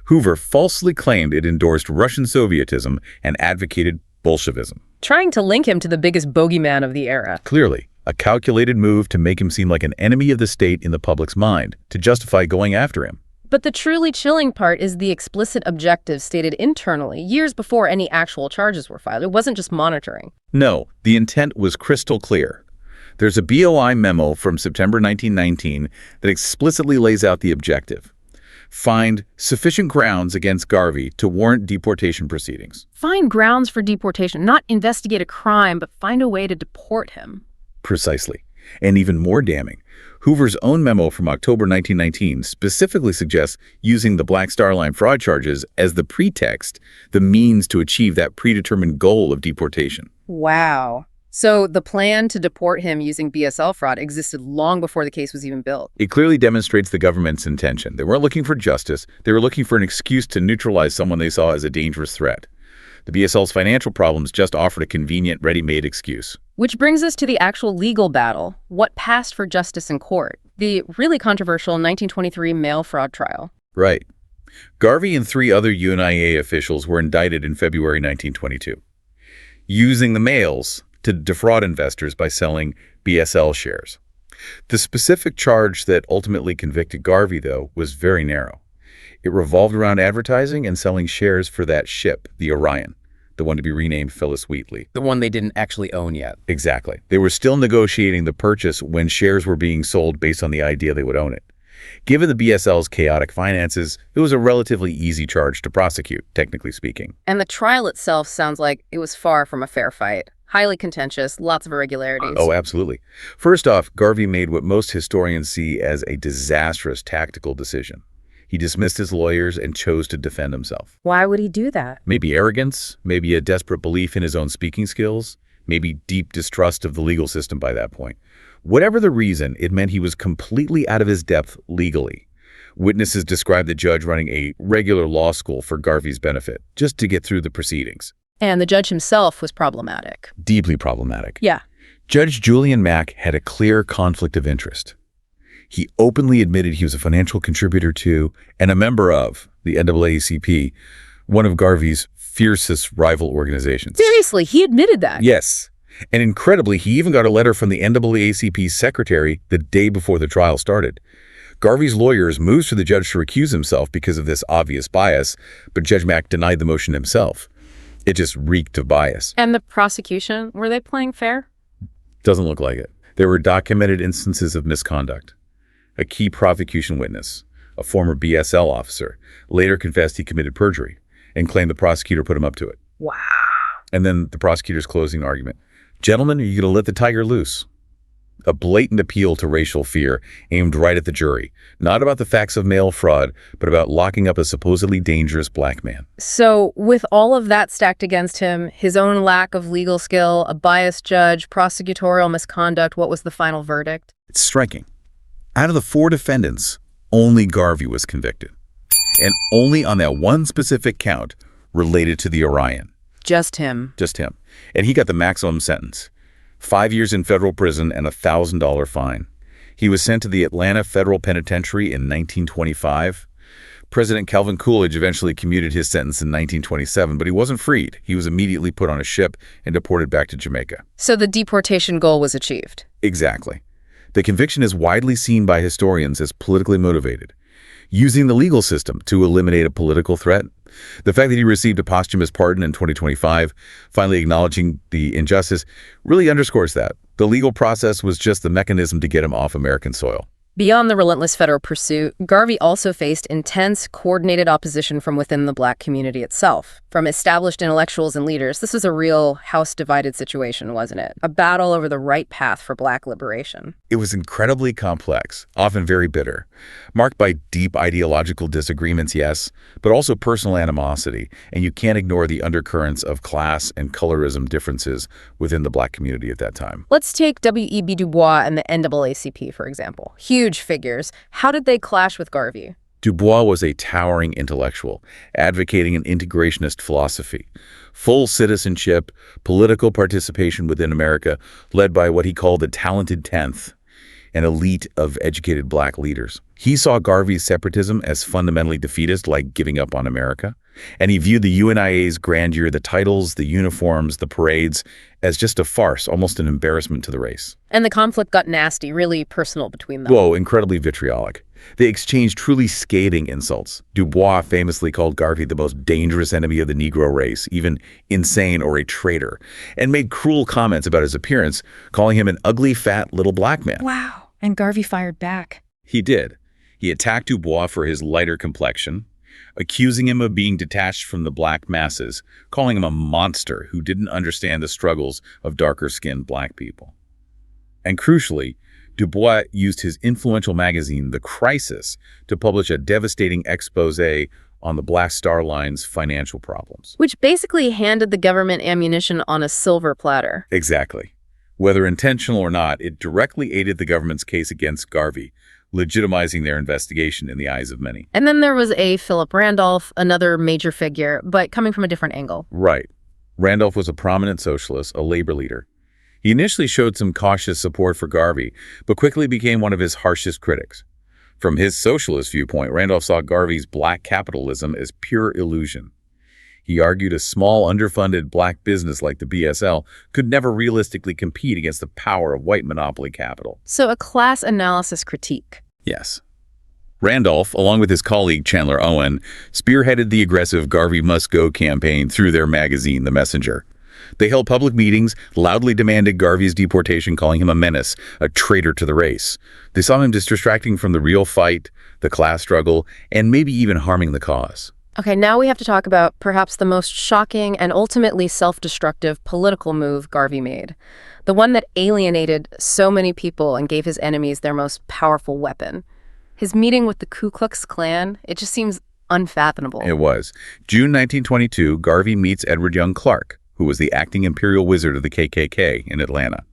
Hoover falsely claimed it endorsed Russian Sovietism and advocated Bolshevism. Trying to link him to the biggest bogeyman of the era. Clearly, a calculated move to make him seem like an enemy of the state in the public's mind, to justify going after him. But the truly chilling part is the explicit objective stated internally, years before any actual charges were filed. It wasn't just monitoring. No, the intent was crystal clear. There's a BOI memo from September 1919 that explicitly lays out the objective. Find sufficient grounds against Garvey to warrant deportation proceedings. Find grounds for deportation, not investigate a crime, but find a way to deport him. Precisely. And even more damning, Hoover's own memo from October 1919 specifically suggests using the Black Star Line fraud charges as the pretext, the means to achieve that predetermined goal of deportation. Wow. So the plan to deport him using BSL fraud existed long before the case was even built. It clearly demonstrates the government's intention. They weren't looking for justice. They were looking for an excuse to neutralize someone they saw as a dangerous threat. The BSL's financial problems just offered a convenient, ready-made excuse. Which brings us to the actual legal battle. What passed for justice in court? The really controversial 1923 mail fraud trial. Right. Garvey and 3 other UNIA officials were indicted in February 1922. Using the mails to defraud investors by selling BSL shares. The specific charge that ultimately convicted Garvey, though, was very narrow. It revolved around advertising and selling shares for that ship, the Orion, the one to be renamed Phyllis Wheatley. The one they didn't actually own yet. Exactly. They were still negotiating the purchase when shares were being sold based on the idea they would own it. Given the BSL's chaotic finances, it was a relatively easy charge to prosecute, technically speaking. And the trial itself sounds like it was far from a fair fight. Highly contentious, lots of irregularities. Oh, absolutely. First off, Garvey made what most historians see as a disastrous tactical decision. He dismissed his lawyers and chose to defend himself. Why would he do that? Maybe arrogance, maybe a desperate belief in his own speaking skills, maybe deep distrust of the legal system by that point. Whatever the reason, it meant he was completely out of his depth legally. Witnesses described the judge running a regular law school for Garvey's benefit, just to get through the proceedings. And the judge himself was problematic. Deeply problematic. Yeah. Judge Julian Mack had a clear conflict of interest. He openly admitted he was a financial contributor to and a member of the NAACP, one of Garvey's fiercest rival organizations. Seriously, he admitted that? Yes. And incredibly, he even got a letter from the NAACP's secretary the day before the trial started. Garvey's lawyers moved for the judge to recuse himself because of this obvious bias, but Judge Mack denied the motion himself. It just reeked of bias. And the prosecution, were they playing fair? Doesn't look like it. There were documented instances of misconduct. A key prosecution witness, a former BSL officer, later confessed he committed perjury and claimed the prosecutor put him up to it. Wow. And then the prosecutor's closing argument. Gentlemen, are you going to let the tiger loose? A blatant appeal to racial fear aimed right at the jury, not about the facts of mail fraud, but about locking up a supposedly dangerous black man. So with all of that stacked against him, his own lack of legal skill, a biased judge, prosecutorial misconduct, what was the final verdict? It's striking. Out of the 4 defendants, only Garvey was convicted. And only on that one specific count related to the Orion. Just him. Just him. And he got the maximum sentence. 5 years in federal prison and a $1,000 fine. He was sent to the Atlanta Federal Penitentiary in 1925. President Calvin Coolidge eventually commuted his sentence in 1927, but he wasn't freed. He was immediately put on a ship and deported back to Jamaica. So the deportation goal was achieved. Exactly. The conviction is widely seen by historians as politically motivated, using the legal system to eliminate a political threat. The fact that he received a posthumous pardon in 2025, finally acknowledging the injustice, really underscores that. The legal process was just the mechanism to get him off American soil. Beyond the relentless federal pursuit, Garvey also faced intense, coordinated opposition from within the black community itself. From established intellectuals and leaders, this was a real house-divided situation, wasn't it? A battle over the right path for black liberation. It was incredibly complex, often very bitter, marked by deep ideological disagreements, yes, but also personal animosity, and you can't ignore the undercurrents of class and colorism differences within the black community at that time. Let's take W.e.b. Du Bois and the NAACP, for example. Huge figures. How did they clash with Garvey? Du Bois was a towering intellectual, advocating an integrationist philosophy. Full citizenship, political participation within America, led by what he called the talented 10th, an elite of educated black leaders. He saw Garvey's separatism as fundamentally defeatist, like giving up on America. And he viewed the UNIA's grandeur, the titles, the uniforms, the parades, as just a farce, almost an embarrassment to the race. And the conflict got nasty, really personal between them. Whoa, incredibly vitriolic. They exchanged truly scathing insults. Du Bois famously called Garvey the most dangerous enemy of the Negro race, even insane or a traitor, and made cruel comments about his appearance, calling him an ugly, fat little black man. Wow. And Garvey fired back. He did. He attacked Du Bois for his lighter complexion, accusing him of being detached from the black masses, calling him a monster who didn't understand the struggles of darker-skinned black people. And crucially, Du Bois used his influential magazine, The Crisis, to publish a devastating expose on the Black Star Line's financial problems. Which basically handed the government ammunition on a silver platter. Exactly. Whether intentional or not, it directly aided the government's case against Garvey, legitimizing their investigation in the eyes of many. And then there was a Philip Randolph, another major figure, but coming from a different angle. Right. Randolph was a prominent socialist, a labor leader. He initially showed some cautious support for Garvey, but quickly became one of his harshest critics. From his socialist viewpoint, Randolph saw Garvey's black capitalism as pure illusion. He argued a small, underfunded black business like the BSL could never realistically compete against the power of white monopoly capital. So a class analysis critique. Yes. Randolph, along with his colleague Chandler Owen, spearheaded the aggressive Garvey Must Go campaign through their magazine, The Messenger. They held public meetings, loudly demanded Garvey's deportation, calling him a menace, a traitor to the race. They saw him as distracting from the real fight, the class struggle, and maybe even harming the cause. Okay, now we have to talk about perhaps the most shocking and ultimately self-destructive political move Garvey made. The one that alienated so many people and gave his enemies their most powerful weapon. His meeting with the Ku Klux Klan, it just seems unfathomable. It was. June 1922, Garvey meets Edward Young Clark, who was the acting imperial wizard of the KKK in Atlanta.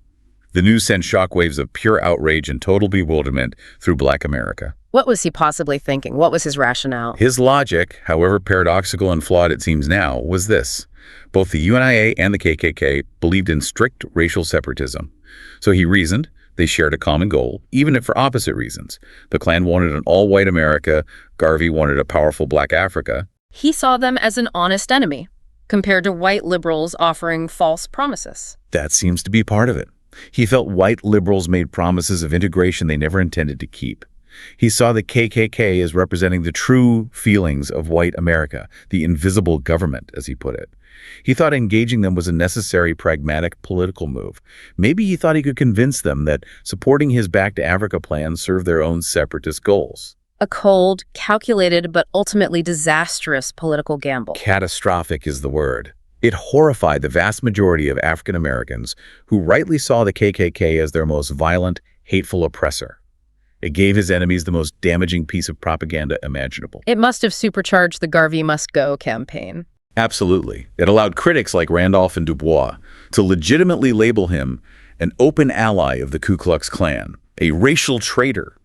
The news sent shockwaves of pure outrage and total bewilderment through Black America. What was he possibly thinking? What was his rationale? His logic, however paradoxical and flawed it seems now, was this. Both the UNIA and the KKK believed in strict racial separatism. So he reasoned they shared a common goal, even if for opposite reasons. The Klan wanted an all-white America, Garvey wanted a powerful Black Africa. He saw them as an honest enemy, compared to white liberals offering false promises. That seems to be part of it. He felt white liberals made promises of integration they never intended to keep. He saw the KKK as representing the true feelings of white America, the invisible government, as he put it. He thought engaging them was a necessary, pragmatic political move. Maybe he thought he could convince them that supporting his Back to Africa plan served their own separatist goals. A cold, calculated, but ultimately disastrous political gamble. Catastrophic is the word. It horrified the vast majority of African Americans who rightly saw the KKK as their most violent, hateful oppressor. It gave his enemies the most damaging piece of propaganda imaginable. It must have supercharged the Garvey Must Go campaign. Absolutely. It allowed critics like Randolph and Du Bois to legitimately label him an open ally of the Ku Klux Klan, a racial traitor.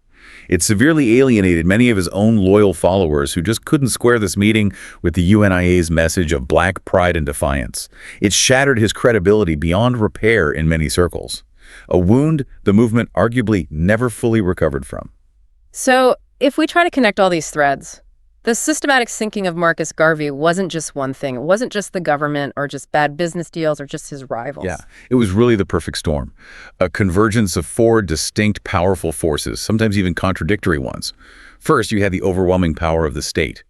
It severely alienated many of his own loyal followers who just couldn't square this meeting with the UNIA's message of Black pride and defiance. It shattered his credibility beyond repair in many circles, a wound the movement arguably never fully recovered from. So, if we try to connect all these threads, the systematic sinking of Marcus Garvey wasn't just one thing. It wasn't just the government or just bad business deals or just his rivals. Yeah, it was really the perfect storm. A convergence of four distinct, powerful forces, sometimes even contradictory ones. First, you had the overwhelming power of the state,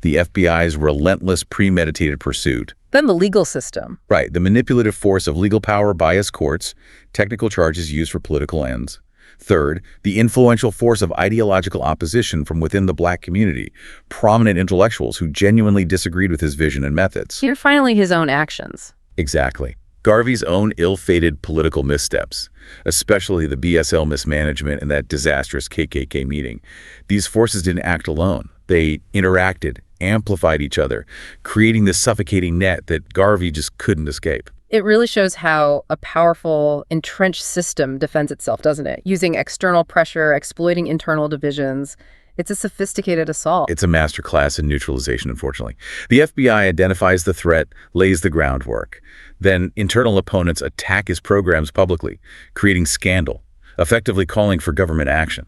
the FBI's relentless, premeditated pursuit. Then the legal system. Right, the manipulative force of legal power, biased courts, technical charges used for political ends. Third, the influential force of ideological opposition from within the Black community, prominent intellectuals who genuinely disagreed with his vision and methods. And finally, his own actions. Exactly. Garvey's own ill-fated political missteps, especially the BSL mismanagement and that disastrous KKK meeting. These forces didn't act alone. They interacted, amplified each other, creating this suffocating net that Garvey just couldn't escape. It really shows how a powerful, entrenched system defends itself, doesn't it? Using external pressure, exploiting internal divisions. It's a sophisticated assault. It's a masterclass in neutralization, unfortunately. The FBI identifies the threat, lays the groundwork. Then internal opponents attack his programs publicly, creating scandal, effectively calling for government action.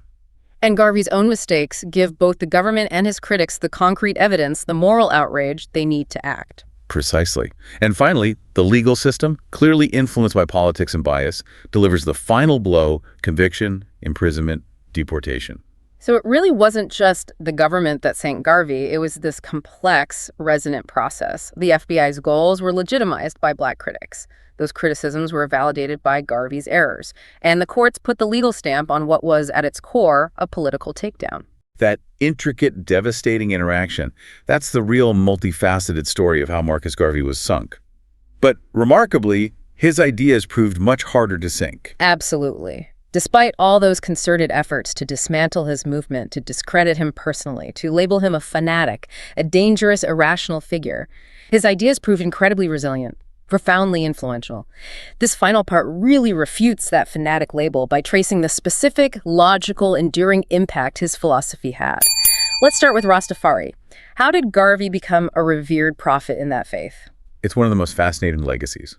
And Garvey's own mistakes give both the government and his critics the concrete evidence, the moral outrage they need to act. Precisely. And finally, the legal system, clearly influenced by politics and bias, delivers the final blow: conviction, imprisonment, deportation. So it really wasn't just the government that sank Garvey. It was this complex, resonant process. The FBI's goals were legitimized by Black critics. Those criticisms were validated by Garvey's errors. And the courts put the legal stamp on what was, at its core, a political takedown. That intricate, devastating interaction, that's the real multifaceted story of how Marcus Garvey was sunk. But remarkably, his ideas proved much harder to sink. Absolutely. Despite all those concerted efforts to dismantle his movement, to discredit him personally, to label him a fanatic, a dangerous, irrational figure, his ideas proved incredibly resilient, profoundly influential. This final part really refutes that fanatic label by tracing the specific, logical, enduring impact his philosophy had. Let's start with Rastafari. How did Garvey become a revered prophet in that faith? It's one of the most fascinating legacies.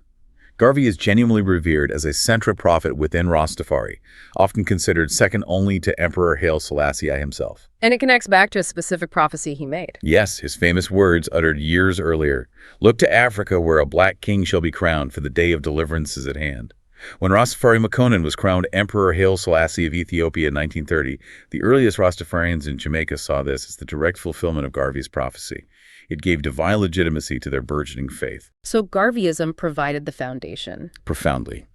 Garvey is genuinely revered as a central prophet within Rastafari, often considered second only to Emperor Haile Selassie himself. And it connects back to a specific prophecy he made. Yes, his famous words uttered years earlier. "Look to Africa where a Black king shall be crowned, for the day of deliverance is at hand." When Rastafari Makonnen was crowned Emperor Haile Selassie of Ethiopia in 1930, the earliest Rastafarians in Jamaica saw this as the direct fulfillment of Garvey's prophecy. It gave divine legitimacy to their burgeoning faith. So Garveyism provided the foundation. Profoundly.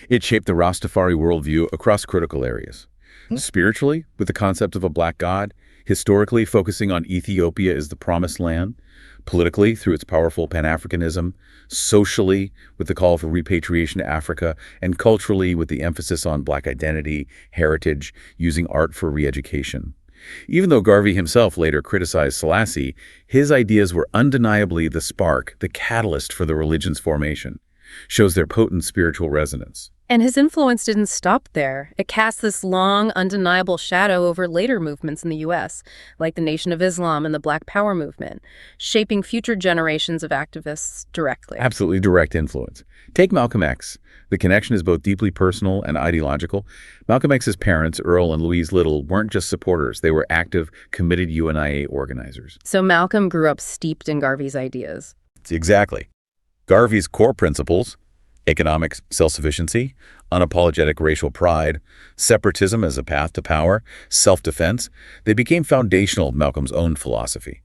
It shaped the Rastafari worldview across critical areas. Spiritually, with the concept of a Black God, historically focusing on Ethiopia as the promised land, politically through its powerful Pan-Africanism, socially with the call for repatriation to Africa, and culturally with the emphasis on Black identity, heritage, using art for re-education. Even though Garvey himself later criticized Selassie, his ideas were undeniably the spark, the catalyst for the religion's formation. Shows their potent spiritual resonance. And his influence didn't stop there. It cast this long, undeniable shadow over later movements in the U.S., like the Nation of Islam and the Black Power movement, shaping future generations of activists directly. Absolutely direct influence. Take Malcolm X. The connection is both deeply personal and ideological. Malcolm X's parents, Earl and Louise Little, weren't just supporters. They were active, committed UNIA organizers. So Malcolm grew up steeped in Garvey's ideas. Exactly. Garvey's core principles, economic self-sufficiency, unapologetic racial pride, separatism as a path to power, self-defense, they became foundational of Malcolm's own philosophy.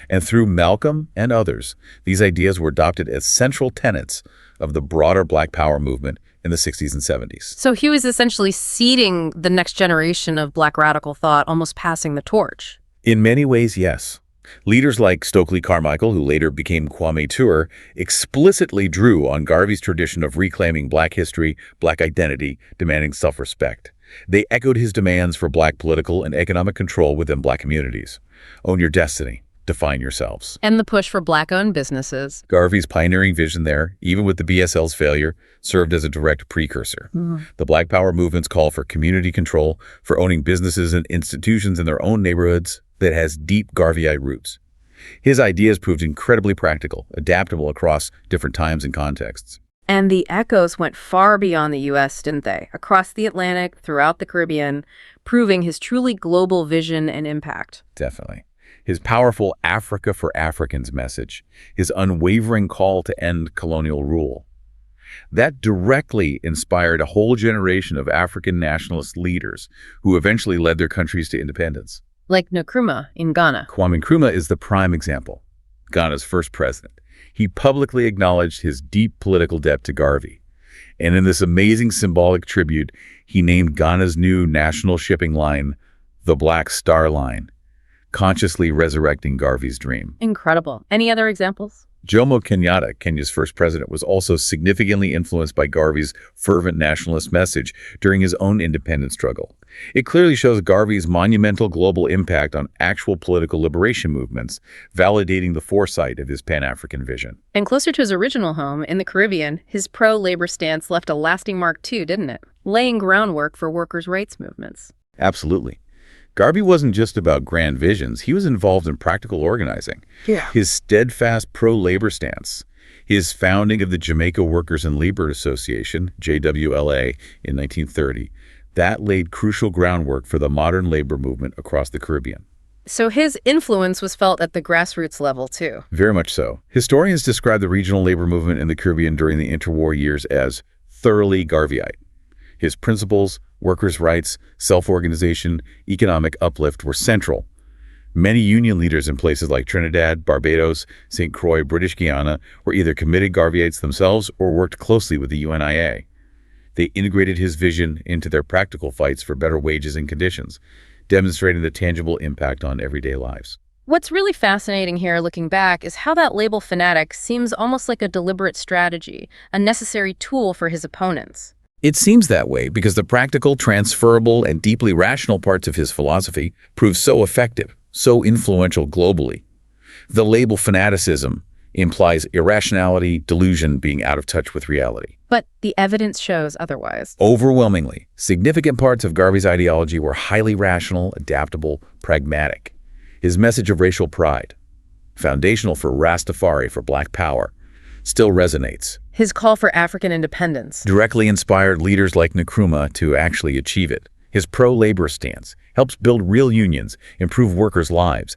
And through Malcolm and others, these ideas were adopted as central tenets of the broader Black Power movement in the 60s and 70s. So he was essentially seeding the next generation of Black radical thought, almost passing the torch. In many ways, yes. Leaders like Stokely Carmichael, who later became Kwame Ture, explicitly drew on Garvey's tradition of reclaiming Black history, Black identity, demanding self-respect. They echoed his demands for Black political and economic control within Black communities. Own your destiny. Define yourselves. And the push for Black-owned businesses. Garvey's pioneering vision there, even with the BSL's failure, served as a direct precursor. The Black Power movement's call for community control, for owning businesses and institutions in their own neighborhoods, that has deep Garveyite roots. His ideas proved incredibly practical, adaptable across different times and contexts. And the echoes went far beyond the U.S., didn't they? Across the Atlantic, throughout the Caribbean, proving his truly global vision and impact. Definitely. His powerful Africa for Africans message, his unwavering call to end colonial rule. That directly inspired a whole generation of African nationalist leaders who eventually led their countries to independence. Like Nkrumah in Ghana. Kwame Nkrumah is the prime example, Ghana's first president. He publicly acknowledged his deep political debt to Garvey. And in this amazing symbolic tribute, he named Ghana's new national shipping line the Black Star Line, consciously resurrecting Garvey's dream. Incredible. Any other examples? Jomo Kenyatta, Kenya's first president, was also significantly influenced by Garvey's fervent nationalist message during his own independence struggle. It clearly shows Garvey's monumental global impact on actual political liberation movements, validating the foresight of his Pan-African vision. And closer to his original home, in the Caribbean, his pro-labor stance left a lasting mark too, didn't it? Laying groundwork for workers' rights movements. Absolutely. Garvey wasn't just about grand visions. He was involved in practical organizing. Yeah. His steadfast pro-labor stance, his founding of the Jamaica Workers and Labor Association, JWLA, in 1930, that laid crucial groundwork for the modern labor movement across the Caribbean. So his influence was felt at the grassroots level too. Very much so. Historians describe the regional labor movement in the Caribbean during the interwar years as thoroughly Garveyite. His principles, workers' rights, self-organization, economic uplift were central. Many union leaders in places like Trinidad, Barbados, St. Croix, British Guiana were either committed Garveyites themselves or worked closely with the UNIA. They integrated his vision into their practical fights for better wages and conditions, demonstrating the tangible impact on everyday lives. What's really fascinating here, looking back, is how that label fanatic seems almost like a deliberate strategy, a necessary tool for his opponents. It seems that way because the practical, transferable, and deeply rational parts of his philosophy prove so effective, so influential globally. The label fanaticism implies irrationality, delusion, being out of touch with reality. But the evidence shows otherwise. Overwhelmingly, significant parts of Garvey's ideology were highly rational, adaptable, pragmatic. His message of racial pride, foundational for Rastafari, for Black Power, still resonates. His call for African independence Directly inspired leaders like Nkrumah to actually achieve it. His pro-labor stance helps build real unions, improve workers' lives.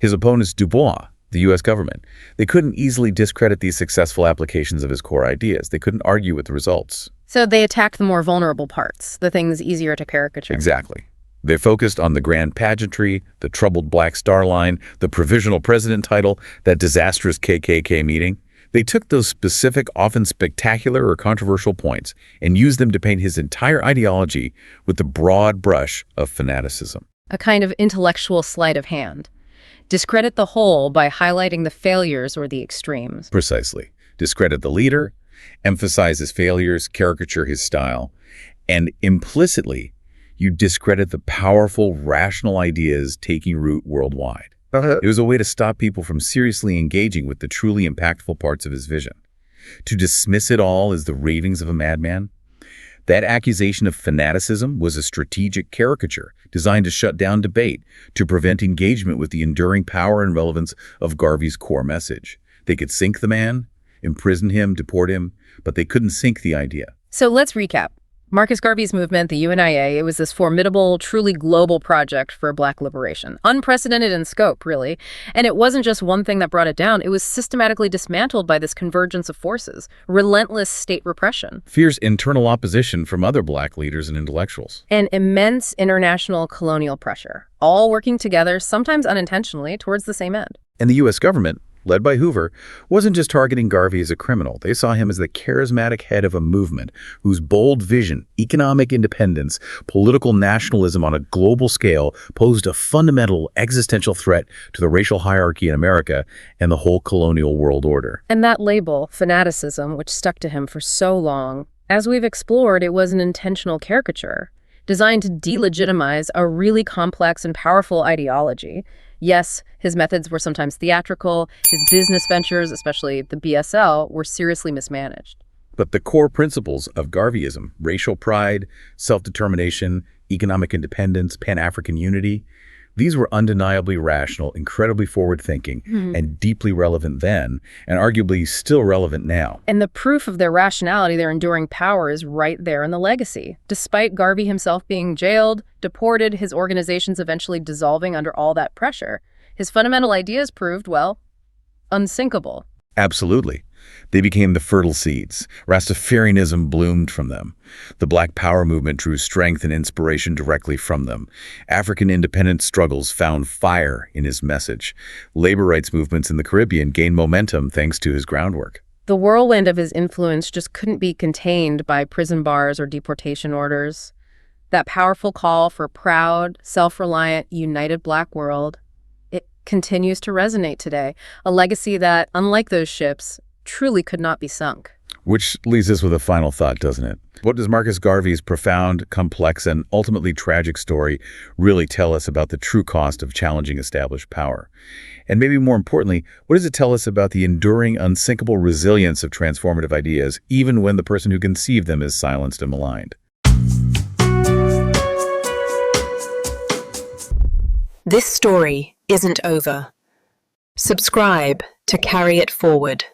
His opponents, Du Bois, the U.S. government, they couldn't easily discredit these successful applications of his core ideas. They couldn't argue with the results. So they attacked the more vulnerable parts, the things easier to caricature. Exactly. They focused on the grand pageantry, the troubled Black Star Line, the provisional president title, that disastrous KKK meeting. They took those specific, often spectacular or controversial points and used them to paint his entire ideology with the broad brush of fanaticism. A kind of intellectual sleight of hand. Discredit the whole by highlighting the failures or the extremes. Precisely. Discredit the leader, emphasize his failures, caricature his style, and implicitly you discredit the powerful, rational ideas taking root worldwide. It was a way to stop people from seriously engaging with the truly impactful parts of his vision. To dismiss it all as the ravings of a madman? That accusation of fanaticism was a strategic caricature designed to shut down debate, to prevent engagement with the enduring power and relevance of Garvey's core message. They could sink the man, imprison him, deport him, but they couldn't sink the idea. So let's recap. Marcus Garvey's movement, the UNIA, it was this formidable, truly global project for Black liberation. Unprecedented in scope, really. And it wasn't just one thing that brought it down. It was systematically dismantled by this convergence of forces. Relentless state repression. Fierce internal opposition from other Black leaders and intellectuals. And immense international colonial pressure. All working together, sometimes unintentionally, towards the same end. And the U.S. government, led by Hoover, wasn't just targeting Garvey as a criminal. They saw him as the charismatic head of a movement whose bold vision, economic independence, political nationalism on a global scale posed a fundamental existential threat to the racial hierarchy in America and the whole colonial world order. And that label, fanaticism, which stuck to him for so long, as we've explored, it was an intentional caricature designed to delegitimize a really complex and powerful ideology. Yes, his methods were sometimes theatrical. His business ventures, especially the BSL, were seriously mismanaged. But the core principles of Garveyism, racial pride, self-determination, economic independence, Pan-African unity, these were undeniably rational, incredibly forward-thinking, and deeply relevant then, and arguably still relevant now. And the proof of their rationality, their enduring power, is right there in the legacy. Despite Garvey himself being jailed, deported, his organizations eventually dissolving under all that pressure, his fundamental ideas proved, well, unsinkable. Absolutely. They became the fertile seeds. Rastafarianism bloomed from them. The Black Power movement drew strength and inspiration directly from them. African independence struggles found fire in his message. Labor rights movements in the Caribbean gained momentum thanks to his groundwork. The whirlwind of his influence just couldn't be contained by prison bars or deportation orders. That powerful call for a proud, self-reliant, united Black world, it continues to resonate today. A legacy that, unlike those ships, truly could not be sunk. Which leaves us with a final thought, doesn't it? What does Marcus Garvey's profound, complex, and ultimately tragic story really tell us about the true cost of challenging established power? And maybe more importantly, what does it tell us about the enduring, unsinkable resilience of transformative ideas, even when the person who conceived them is silenced and maligned? This story isn't over. Subscribe to carry it forward.